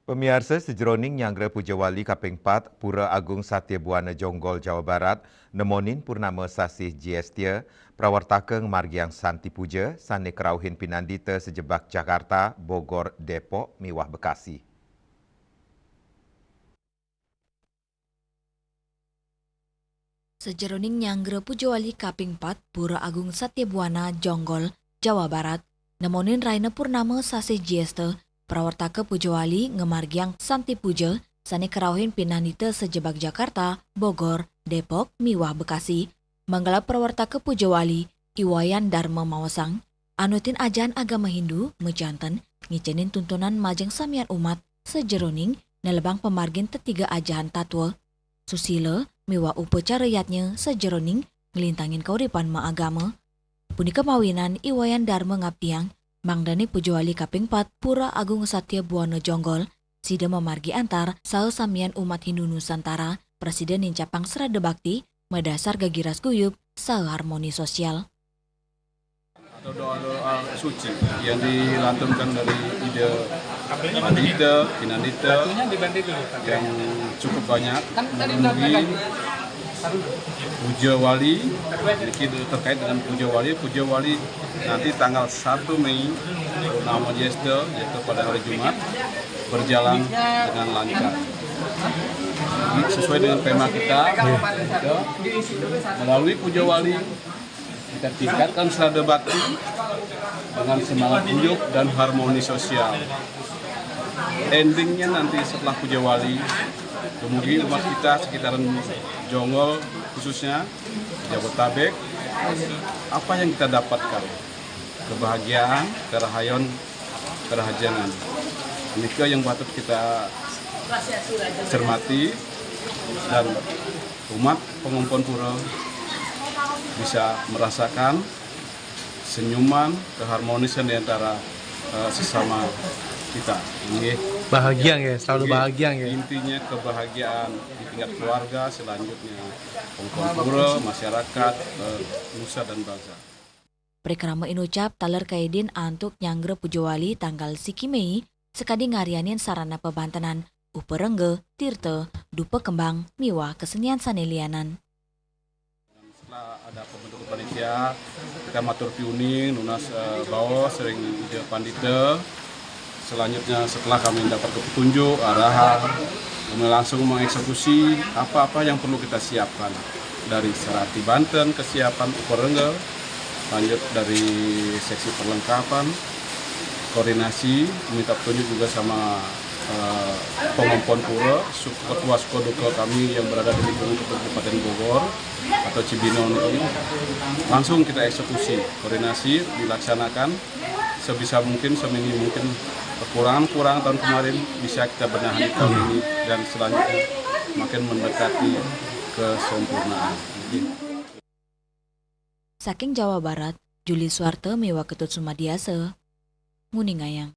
Pemirsa sejeroning Nyanggra Pujawali Kaping 4, Pura Agung Satya Buana Jonggol, Jawa Barat, nemonin purnama sasih Jiestia, prawartakeng margiang Santi Puja, sane kerauhin pinandita sejebak Jakarta, Bogor, Depok, Miwah Bekasi. Sejeroning Nyanggra Pujawali Kaping 4, Pura Agung Satya Buana Jonggol, Jawa Barat, nemonin Raina Purnama sasih Jieste, prawartaka Pujawali ngemargiang Santi Puja, sane kerauhin pinanita sejebak Jakarta, Bogor, Depok, Miwah Bekasi, manggalap prawartaka Pujawali, Iwayan Dharma Mawasang, anutin ajaran agama Hindu, mejanten, ngicenin tuntunan majeng samian umat, sejeroning, nelebang pemargin tetiga ajahan tatwa, susila, miwa upacara yatnya sejeroning ngelintangin kauripan maagama. Punika mawinan Iwayan Dharma ngabdiang, mangdani Pujawali Kaping 4 Pura Agung Satya Buana Jonggol, sida memargi antar saha samian umat Hindu Nusantara, Presiden Nincapang Serada Bakti, medasar gagiras guyup, saha harmoni sosial. Atau doa-doa suci yang dilantunkan dari ide Pandita, Pinandita yang cukup banyak memenuhi Puja Wali. Terkait dengan Puja Wali nanti tanggal 1 Mei nama Jiesda, yaitu pada hari Jumat, berjalan dengan lancar. Sesuai dengan tema kita, melalui Puja Wali kita tingkatkan Serada Bakti dengan semangat guyup dan harmoni sosial. Endingnya nanti setelah Puja Wali, kemudian umat kita sekitaran Jonggol khususnya Jabotabek, apa yang kita dapatkan? Kebahagiaan, kerahayon, kerahajangan. Ini yang patut kita cermati, dan umat pengumpul pura bisa merasakan senyuman, keharmonisan di antara sesama kita. Ini bahagia ya, selalu bahagia ya. Intinya kebahagiaan di tingkat keluarga, selanjutnya pengumpul pura, masyarakat, nusa dan bangsa. Prekrama inucap taler kaidin antuk Nyanggra Pujawali tanggal siki Mei, sekadi ngarianin sarana pebantenan, uperengge, tirte, dupe kembang, miwa kesenian sanelianan. Setelah ada pembentukan panitia, kita matur piuning, lunas bawa sering ide Pandita. Selanjutnya setelah kami dapat petunjuk, arahan, kami langsung mengeksekusi apa-apa yang perlu kita siapkan. Dari Serati Banten, kesiapan uperengge, lanjut dari seksi perlengkapan, koordinasi, minta petunjuk juga sama pengumpul pura, ketua Sukoduka kami yang berada di lingkungan Kabupaten Bogor atau Cibinong ini, langsung kita eksekusi, koordinasi dilaksanakan sebisa mungkin, seminim mungkin. Kekurangan tahun kemarin bisa kita benahi tahun ini, dan selanjutnya makin mendekati kesempurnaan. Saking Jawa Barat, Juli Suwarte miwa Ketut Sumadiase, Nguningayang.